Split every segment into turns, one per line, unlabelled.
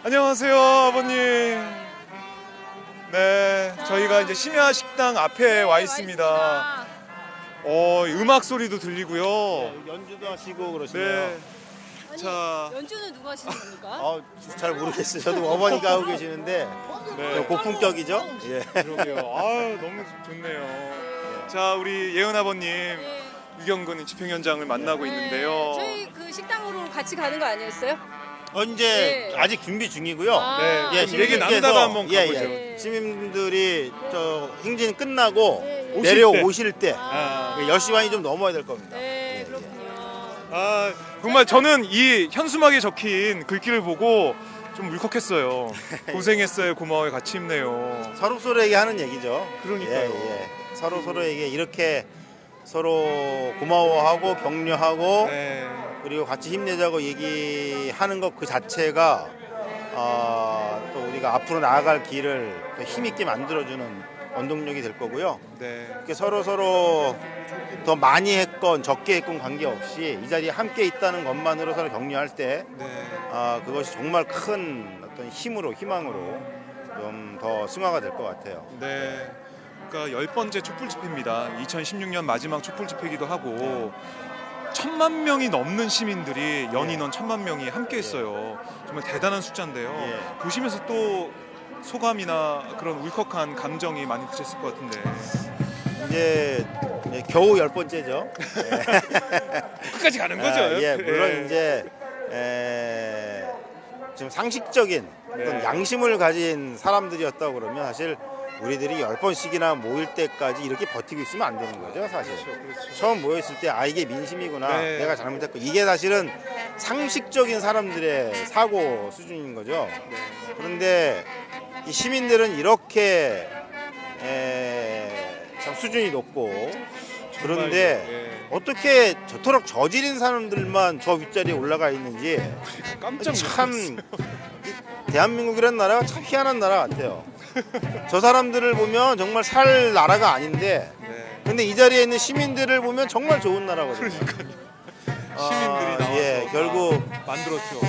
안녕하세요, 아버님. 네, 저희가 이제 심야 식당 앞에 와 있습니다. 음악 소리도 들리고요.
연주도 하시고 그러시네요.
네.
아니,
자,
연주는 누가 하시는 겁니까?
잘 모르겠어요. 저도 어머니가 하고 계시는데
네,
고품격이죠. 예.
그러게요. 너무 좋네요. 자, 우리 예은 아버님,
네.
유경근 집행 현장을 만나고 있는데요.
저희 그 식당으로 같이 가는 거 아니었어요?
이제
네.
아직 준비 중이고요.
아,
네, 좀 얘기 나누다가 한번 가보죠.
네.
시민들이 저 행진 끝나고
네.
내려오실 때
아,
10시 반이 좀 넘어야 될 겁니다.
네,
예,
그렇군요.
정말 저는 이 현수막에 적힌 글귀를 보고 좀 울컥했어요. 고생했어요, 고마워요, 같이 힘내요.
서로 서로에게 하는 얘기죠.
그러니까요.
서로 서로에게 이렇게 서로 고마워하고 격려하고
네.
그리고 같이 힘내자고 얘기하는 것 그 자체가 또 우리가 앞으로 나아갈 길을 더 힘있게 만들어주는 원동력이 될 거고요.
네.
이렇게 서로 더 많이 했건 적게 했건 관계없이 이 자리에 함께 있다는 것만으로 서로 격려할 때
네.
그것이 정말 큰 어떤 힘으로 희망으로 좀 더 승화가 될 것 같아요.
네. 그러니까 10번째 촛불 집회입니다. 2016년 마지막 촛불 집회이기도 하고 1,000만 명이 넘는 시민들이 연인원 1,000만 명이 함께했어요. 정말 대단한 숫자인데요.
예.
보시면서 또 소감이나 그런 울컥한 감정이 많이 드셨을 것 같은데
이제 겨우 10번째죠.
끝까지 가는 거죠?
물론 이제 좀 상식적인 어떤
네.
양심을 가진 사람들이었다고 그러면 사실 우리들이 10번씩이나 모일 때까지 이렇게 버티고 있으면 안 되는 거죠, 사실.
그렇죠.
처음 모였을 때 이게 민심이구나,
네.
내가 잘못했고 이게 사실은 상식적인 사람들의 사고 수준인 거죠.
네.
그런데 이 시민들은 이렇게 참 수준이 높고 그런데
예.
어떻게 저토록 저지른 사람들만 저 윗자리에 올라가 있는지
깜짝
참
놀랐어요.
이 대한민국이라는 나라가 참 희한한 나라 같아요. 저 사람들을 보면 정말 살 나라가 아닌데
네.
근데 이 자리에 있는 시민들을 보면 정말 좋은 나라거든요.
시민들이 나와서
결국
만들었죠.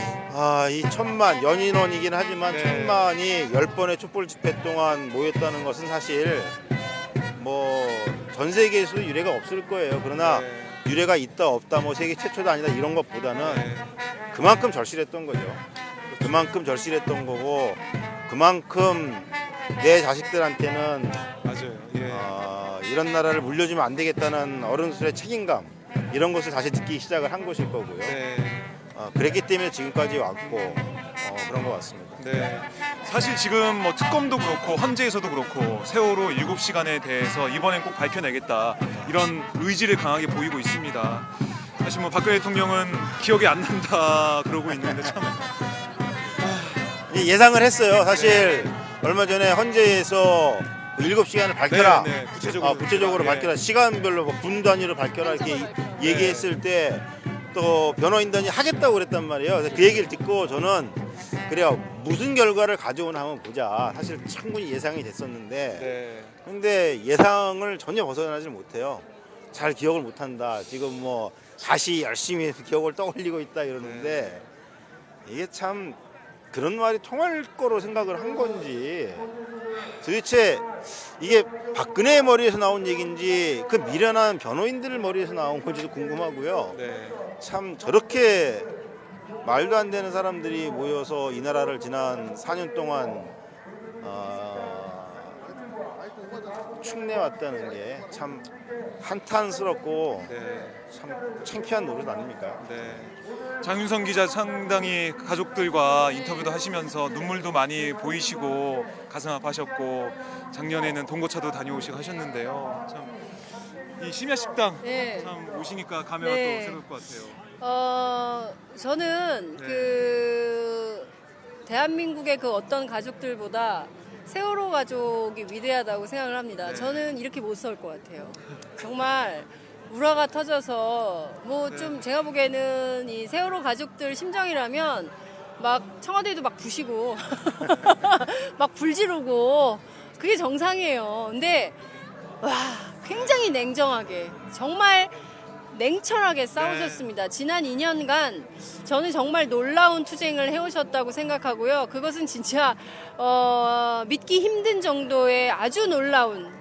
이 1,000만 연인원이긴 하지만
네.
1,000만이 10번의 촛불 집회 동안 모였다는 것은 사실 뭐 전 세계에서도 유례가 없을 거예요. 그러나
네.
유례가 있다 없다 뭐 세계 최초다 아니다 이런 것보다는
네.
그만큼 절실했던 거죠. 그만큼 절실했던 거고 그만큼 내 자식들한테는
맞아요. 예.
이런 나라를 물려주면 안 되겠다는 어른들의 책임감 이런 것을 다시 느끼기 시작을 한 것일 거고요.
네.
그랬기 때문에 지금까지 왔고 그런 것 같습니다.
네. 사실 지금 뭐 특검도 그렇고 헌재에서도 그렇고 세월호 7시간에 대해서 이번엔 꼭 밝혀내겠다 이런 의지를 강하게 보이고 있습니다. 사실 뭐 박근혜 대통령은 기억이 안 난다 그러고 있는데 참
예상을 했어요. 사실 얼마 전에 헌재에서 7시간을 밝혀라.
네,
구체적으로
네.
밝혀라. 시간별로 분 단위로 밝혀라 이렇게 얘기했을 때 또 변호인단이 하겠다고 그랬단 말이에요. 그래서 그 얘기를 듣고 저는 그래요. 무슨 결과를 가져오나 한번 보자. 사실 충분히 예상이 됐었는데
네.
근데 예상을 전혀 벗어나지 못해요. 잘 기억을 못한다. 지금 뭐 다시 열심히 기억을 떠올리고 있다 이러는데 이게 참 그런 말이 통할 거로 생각을 한 건지 도대체 이게 박근혜의 머리에서 나온 얘기인지 그 미련한 변호인들 머리에서 나온 건지도 궁금하고요.
네.
참 저렇게 말도 안 되는 사람들이 모여서 이 나라를 지난 4년 동안 축내왔다는 게 참 한탄스럽고
네.
참 창피한 노릇 아닙니까?
네. 장윤성 기자 상당히 가족들과 인터뷰도 하시면서 눈물도 많이 보이시고 가슴 아파하셨고 작년에는 동거차도 다녀오시고 하셨는데요. 참 이 심야 식당
네.
참 오시니까 감회가
네.
또 새로울 것 같아요.
저는
네.
그 대한민국의 그 어떤 가족들보다 세월호 가족이 위대하다고 생각을 합니다.
네.
저는 이렇게 못 살 것 같아요. 정말 우라가 터져서 뭐 좀
네.
제가 보기에는 이 세월호 가족들 심정이라면 막 청와대도 막 부시고 막 불 지르고 그게 정상이에요. 근데 와 굉장히 냉정하게 정말 냉철하게 싸우셨습니다. 지난 2년간 저는 정말 놀라운 투쟁을 해오셨다고 생각하고요. 그것은 진짜 믿기 힘든 정도의 아주 놀라운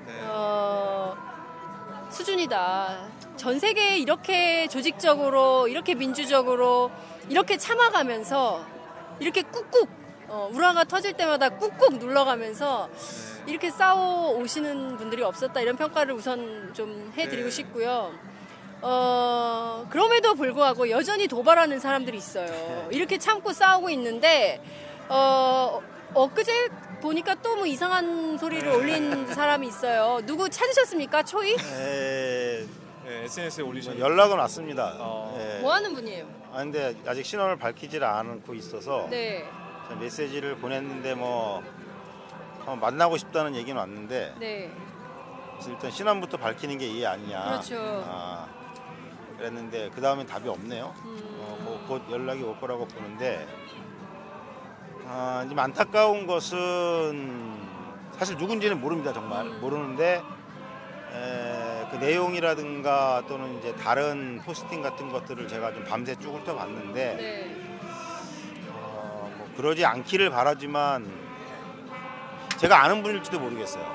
수준이다. 전 세계에 이렇게 조직적으로, 이렇게 민주적으로, 이렇게 참아가면서 이렇게 꾹꾹 우라가 터질 때마다 꾹꾹 눌러가면서 이렇게 싸워 오시는 분들이 없었다. 이런 평가를 우선 좀 해드리고 싶고요. 그럼에도 불구하고 여전히 도발하는 사람들이 있어요. 이렇게 참고 싸우고 있는데 엊그제 보니까 또 뭐 이상한 소리를 올린 사람이 있어요. 누구 찾으셨습니까? 초이?
네, SNS에 올리셨는데
연락은 왔습니다. 예.
뭐 하는 분이에요?
근데 아직 신원을 밝히질 않고 있어서
네.
메시지를 보냈는데 뭐 만나고 싶다는 얘기는 왔는데
네.
일단 신원부터 밝히는 게 이해 아니냐.
그렇죠.
그랬는데 그 다음엔 답이 없네요. 뭐 곧 연락이 올 거라고 보는데 좀 안타까운 것은 사실 누군지는 모릅니다. 정말 모르는데 그 내용이라든가 또는 이제 다른 포스팅 같은 것들을 제가 좀 밤새 쭉 훑어봤는데
네.
뭐 그러지 않기를 바라지만 제가 아는 분일지도 모르겠어요.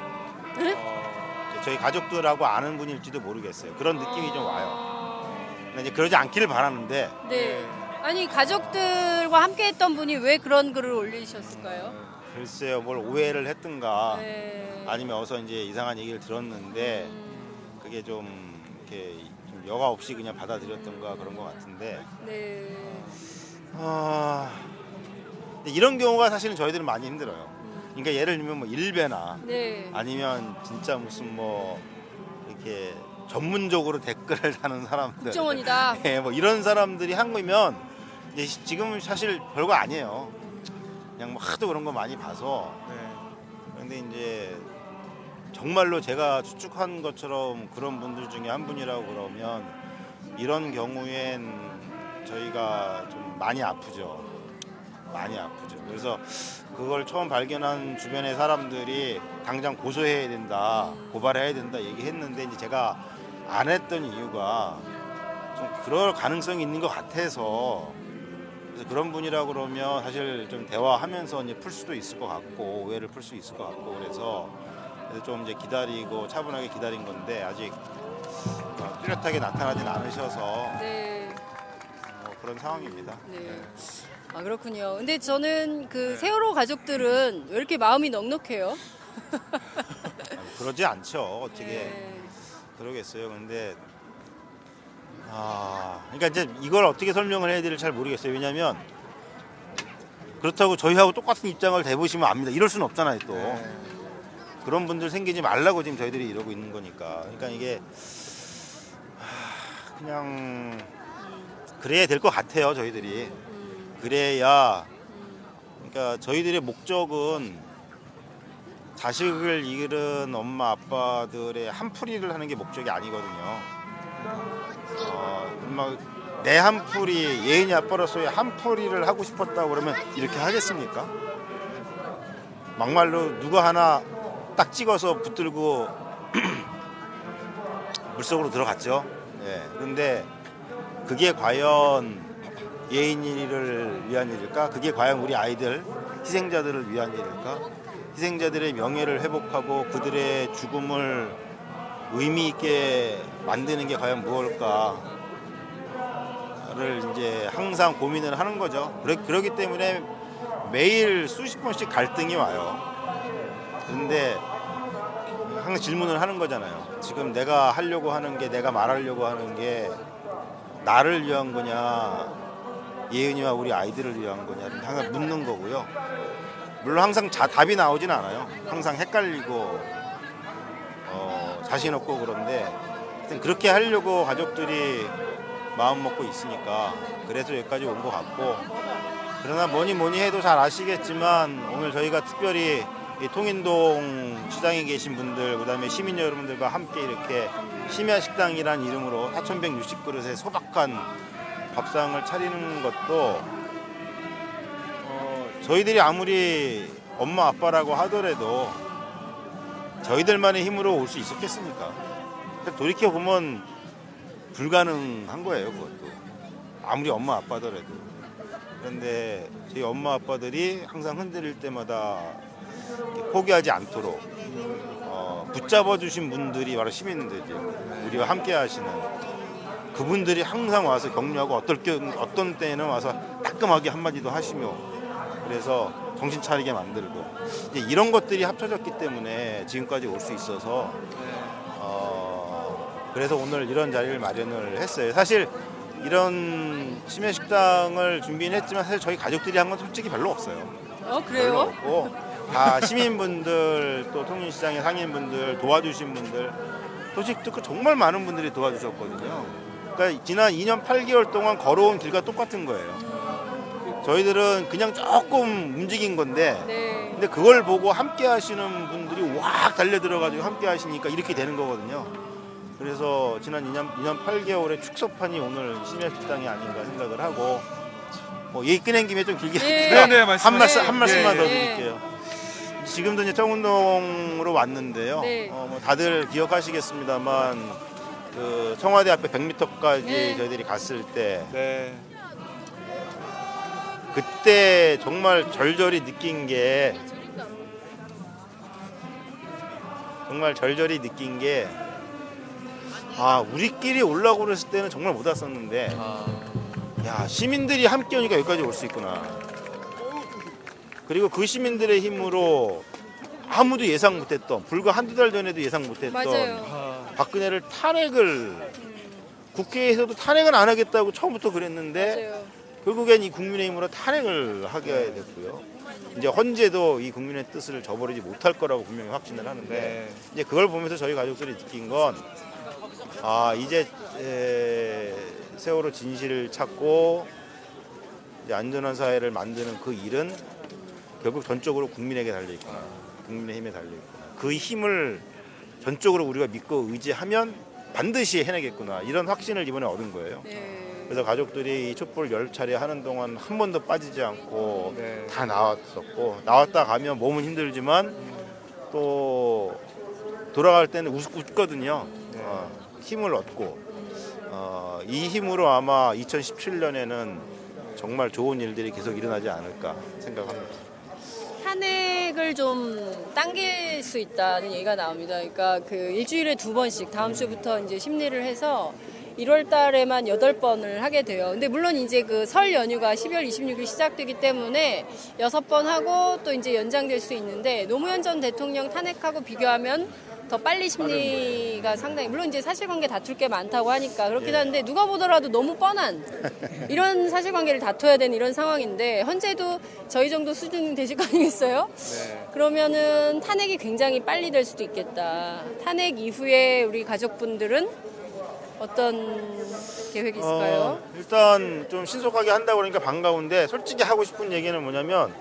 저희 가족들하고 아는 분일지도 모르겠어요. 그런 느낌이 좀 와요. 근데 이제 그러지 않기를 바라는데
네. 아니 가족들과 함께했던 분이 왜 그런 글을 올리셨을까요?
글쎄요, 뭘 오해를 했든가
네.
아니면 어서 이제 이상한 얘기를 들었는데 그게 좀 이렇게 좀 여과 없이 그냥 받아들였던가 그런 것 같은데
네.
근데 이런 경우가 사실은 저희들은 많이 힘들어요. 그러니까 예를 들면 뭐 일베나
네.
아니면 진짜 무슨 뭐 이렇게 전문적으로 댓글을 다는 사람들,
국정원이다.
예, 뭐 이런 사람들이 한 거면 이제 지금은 사실 별거 아니에요. 그냥 뭐 하도 그런 거 많이 봐서. 그런데 이제 정말로 제가 추측한 것처럼 그런 분들 중에 한 분이라고 그러면 이런 경우엔 저희가 좀 많이 아프죠. 많이 아프죠. 그래서 그걸 처음 발견한 주변의 사람들이 당장 고소해야 된다, 고발해야 된다 얘기했는데 이제 제가 안 했던 이유가 좀 그럴 가능성이 있는 것 같아서 그래서 그런 분이라고 그러면 사실 좀 대화하면서 이제 풀 수도 있을 것 같고 오해를 풀 수 있을 것 같고 그래서 좀 이제 기다리고 차분하게 기다린 건데 아직 뚜렷하게 나타나진 않으셔서
네.
뭐 그런 상황입니다.
네. 아 그렇군요. 근데 저는 그 세월호 가족들은 왜 이렇게 마음이 넉넉해요?
그러지 않죠. 어떻게
네.
그러겠어요. 근데 그러니까 이제 이걸 어떻게 설명을 해야 될지 잘 모르겠어요. 왜냐하면 그렇다고 저희하고 똑같은 입장을 대보시면 압니다. 이럴 수는 없잖아요. 또 그런 분들 생기지 말라고 지금 저희들이 이러고 있는 거니까. 그러니까 이게 그냥 그래야 될 것 같아요. 저희들이 그래야. 그러니까 저희들의 목적은 자식을 잃은 엄마 아빠들의 한풀이를 하는 게 목적이 아니거든요. 내 한풀이 예인이 아빠로서의 한풀이를 하고 싶었다고 그러면 이렇게 하겠습니까? 막말로 누가 하나 딱 찍어서 붙들고 물속으로 들어갔죠. 예. 그런데 그게 과연 예인이를 위한 일일까? 그게 과연 우리 아이들 희생자들을 위한 일일까? 희생자들의 명예를 회복하고 그들의 죽음을 의미 있게 만드는 게 과연 무엇일까를 이제 항상 고민을 하는 거죠. 그러기 때문에 매일 수십 번씩 갈등이 와요. 그런데 항상 질문을 하는 거잖아요. 지금 내가 하려고 하는 게, 내가 말하려고 하는 게 나를 위한 거냐, 예은이와 우리 아이들을 위한 거냐를 항상 묻는 거고요. 물론 항상 답이 나오진 않아요. 항상 헷갈리고 자신 없고 그런데 하여튼 그렇게 하려고 가족들이 마음 먹고 있으니까 그래서 여기까지 온 것 같고, 그러나 뭐니 해도 잘 아시겠지만 오늘 저희가 특별히 이 통인동 시장에 계신 분들, 그다음에 시민 여러분들과 함께 이렇게 심야식당이라는 이름으로 4,160그릇의 소박한 밥상을 차리는 것도 저희들이 아무리 엄마 아빠라고 하더라도 저희들만의 힘으로 올 수 있었겠습니까? 돌이켜보면 불가능한 거예요, 그것도. 아무리 엄마 아빠더라도. 그런데 저희 엄마 아빠들이 항상 흔들릴 때마다 포기하지 않도록 붙잡아 주신 분들이 바로 시민들이죠. 우리와 함께 하시는 그분들이 항상 와서 격려하고 어떤 때는 와서 따끔하게 한마디도 하시며, 그래서 정신 차리게 만들고, 이제 이런 것들이 합쳐졌기 때문에 지금까지 올 수 있어서 그래서 오늘 이런 자리를 마련을 했어요. 사실 이런 심야 식당을 준비는 했지만 사실 저희 가족들이 한 건 솔직히 별로 없어요. 별로
그래요?
없고 다 시민분들, 또 통인시장의 상인분들, 도와주신 분들, 솔직히 정말 많은 분들이 도와주셨거든요. 그러니까 지난 2년 8개월 동안 걸어온 길과 똑같은 거예요. 저희들은 그냥 조금 움직인 건데,
네.
근데 그걸 보고 함께 하시는 분들이 확 달려들어가지고 함께 하시니까 이렇게 되는 거거든요. 그래서 지난 2년 8개월의 축소판이 오늘 심야 식당이 아닌가 생각을 하고, 얘기 꺼낸 김에 좀 길게
네.
네,
한 말씀만
네.
더
네.
드릴게요. 지금도 이제 청운동으로 왔는데요.
네.
뭐 다들 기억하시겠습니다만 그 청와대 앞에 100m까지
네.
저희들이 갔을 때
네.
그때 정말 절절히 느낀 게 우리끼리 올라오고 그랬을 때는 정말 못 왔었는데 야, 시민들이 함께 오니까 여기까지 올 수 있구나. 그리고 그 시민들의 힘으로 아무도 예상 못했던, 불과 한두 달 전에도 예상 못했던
맞아요.
박근혜를 국회에서도 탄핵은 안 하겠다고 처음부터 그랬는데
맞아요.
결국엔 이 국민의힘으로 탄핵을 하게 됐고요. 이제 헌재도 이 국민의 뜻을 저버리지 못할 거라고 분명히 확신을 하는데,
네.
이제 그걸 보면서 저희 가족들이 느낀 건 이제 세월호 진실을 찾고 이제 안전한 사회를 만드는 그 일은 결국 전적으로 국민에게 달려 있구나, 국민의 힘에 달려 있구나. 그 힘을 전적으로 우리가 믿고 의지하면 반드시 해내겠구나, 이런 확신을 이번에 얻은 거예요.
네.
그래서 가족들이 이 촛불 10차례 하는 동안 한 번도 빠지지 않고
네.
다 나왔었고, 나왔다 가면 몸은 힘들지만 또 돌아갈 때는 웃거든요.
네.
힘을 얻고 이 힘으로 아마 2017년에는 정말 좋은 일들이 계속 일어나지 않을까 생각합니다.
탄핵을 좀 당길 수 있다는 얘기가 나옵니다. 그러니까 그 일주일에 2번씩 다음 주부터 이제 심리를 해서 1월 달에만 8번을 하게 돼요. 근데 물론 이제 그 설 연휴가 12월 26일 시작되기 때문에 6번 하고 또 이제 연장될 수 있는데, 노무현 전 대통령 탄핵하고 비교하면 더 빨리 심리가 상당히, 물론 이제 사실관계 다툴 게 많다고 하니까 그렇긴 한데, 누가 보더라도 너무 뻔한 이런 사실관계를 다퉈야 되는 이런 상황인데, 헌재도 저희 정도 수준이 되실 거 아니겠어요?
네.
그러면은 탄핵이 굉장히 빨리 될 수도 있겠다. 탄핵 이후에 우리 가족분들은 어떤 계획이 있을까요?
일단 좀 신속하게 한다고 그러니까 반가운데, 솔직히 하고 싶은 얘기는 뭐냐면,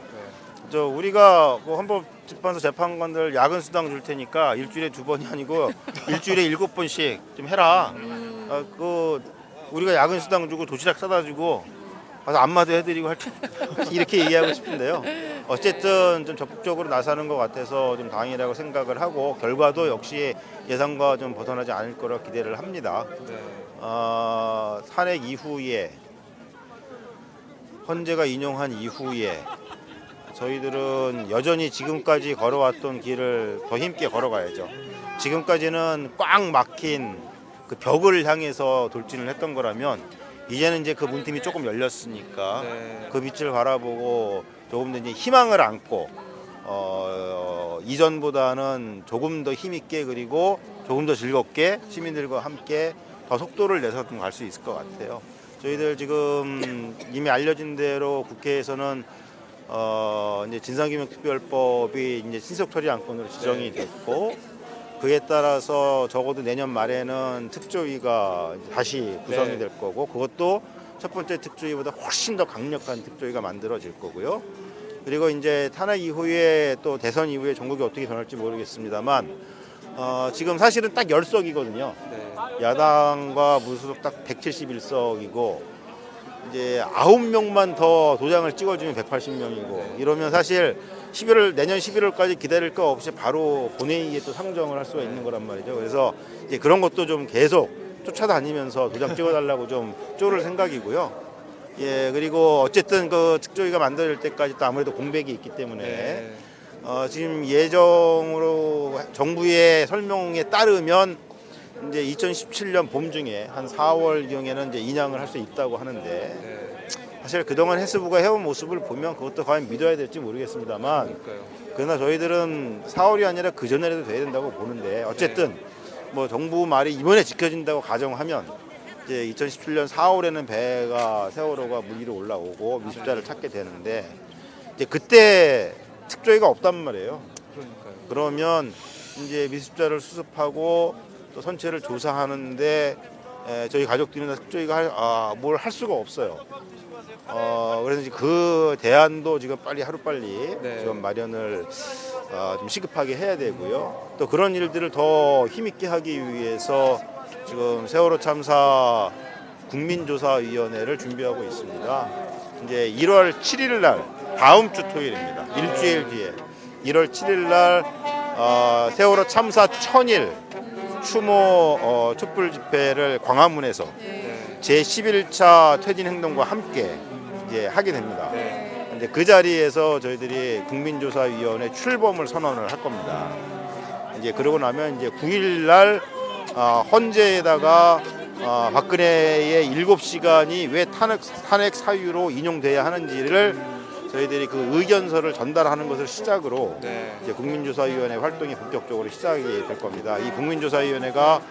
우리가 뭐 헌법재판소 재판관들 야근 수당 줄 테니까 일주일에 2번이 아니고 일주일에 7번씩 좀 해라. 우리가 야근 수당 주고 도시락 사다 주고 가서 안마도 해드리고 할 때 이렇게 얘기하고 싶은데요. 어쨌든 좀 적극적으로 나서는 것 같아서 좀 다행이라고 생각을 하고, 결과도 역시 예상과 좀 벗어나지 않을 거라 기대를 합니다.
네.
탄핵 이후에, 헌재가 인용한 이후에 저희들은 여전히 지금까지 걸어왔던 길을 더 힘있게 걸어가야죠. 지금까지는 꽉 막힌 그 벽을 향해서 돌진을 했던 거라면, 이제는 이제 그 문틈이 조금 열렸으니까
네.
그 빛을 바라보고 조금 더 이제 희망을 안고 이전보다는 조금 더 힘있게, 그리고 조금 더 즐겁게 시민들과 함께 더 속도를 내서 좀 갈 수 있을 것 같아요. 저희들 지금 이미 알려진 대로 국회에서는 이제 진상규명특별법이 이제 신속 처리 안건으로 지정이 됐고, 그에 따라서 적어도 내년 말에는 특조위가 다시 구성이 될 거고, 그것도 첫 번째 특조위보다 훨씬 더 강력한 특조위가 만들어질 거고요. 그리고 이제 탄핵 이후에 또 대선 이후에 전국이 어떻게 변할지 모르겠습니다만, 지금 사실은 딱 10석이거든요.
네.
야당과 무소속 딱 171석이고, 이제 9명만 더 도장을 찍어주면 180명이고, 이러면 사실 내년 11월까지 기다릴 거 없이 바로 본회의에 또 상정을 할 수가 있는 거란 말이죠. 그래서 이제 그런 것도 좀 계속 쫓아다니면서 도장 찍어달라고 좀 쪼를 생각이고요. 예, 그리고 어쨌든 그 특조위가 만들어질 때까지 또 아무래도 공백이 있기 때문에
네.
지금 예정으로 정부의 설명에 따르면 이제 2017년 봄 중에 한 4월 경에는 이제 인양을 할 수 있다고 하는데
네.
사실 그동안 해수부가 해온 모습을 보면 그것도 과연 믿어야 될지 모르겠습니다만
그러니까요.
그러나 저희들은 4월이 아니라 그 전에라도 돼야 된다고 보는데 어쨌든 뭐 정부 말이 이번에 지켜진다고 가정하면 이제 2017년 4월에는 배가 세월호가 물 위로 올라오고 미습자를 찾게 되는데 이제 그때 특조위가 없단 말이에요.
그러니까요.
그러면 이제 미습자를 수습하고 또 선체를 조사하는데 저희 가족들이나 특조위가 뭘 할 수가 없어요. 그래서 이제 그 대안도 지금 하루빨리
네.
지금 마련을 좀 시급하게 해야 되고요. 또 그런 일들을 더 힘있게 하기 위해서 지금 세월호 참사 국민조사위원회를 준비하고 있습니다. 이제 1월 7일 날 다음 주 토요일입니다. 일주일 뒤에 1월 7일 날 세월호 참사 1000일 추모 촛불 집회를 광화문에서 제11차 퇴진 행동과 함께 이제 하게 됩니다. 이제 그 자리에서 저희들이 국민조사위원회 출범을 선언을 할 겁니다. 이제 그러고 나면 이제 9일 날 헌재에다가 박근혜의 7시간이 왜 탄핵 사유로 인용돼야 하는지를 저희들이 그 의견서를 전달하는 것을 시작으로
네.
이제 국민조사위원회 활동이 본격적으로 시작이 될 겁니다. 이 국민조사위원회가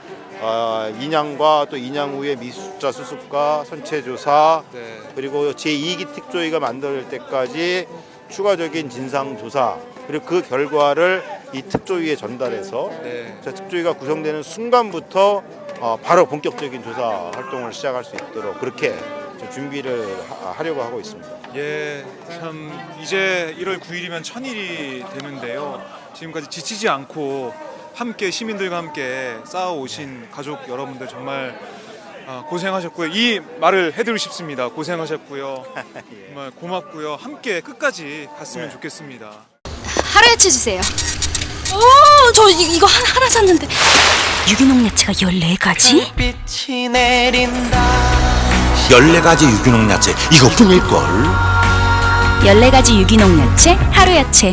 인양과 또 인양 후에 미수자 수습과 선체 조사
네.
그리고 제2기 특조위가 만들 때까지 추가적인 진상 조사 그리고 그 결과를 이 특조위에 전달해서
네.
특조위가 구성되는 순간부터 바로 본격적인 조사 활동을 시작할 수 있도록 그렇게 준비를 하려고 하고 있습니다.
예, 참 이제 1월 9일이면 1000일이 되는데요. 지금까지 지치지 않고 함께 시민들과 함께 쌓아오신 가족 여러분들 정말 고생하셨고요. 이 말을 해드리고 싶습니다. 고생하셨고요. 정말 고맙고요. 함께 끝까지 갔으면
네.
좋겠습니다.
하루야채 주세요. 저 이거 하나 샀는데 유기농 야채가 14가지?
빛이 내린다.
14가지 유기농 야채 이거 뿐일걸.
14가지 유기농 야채 하루야채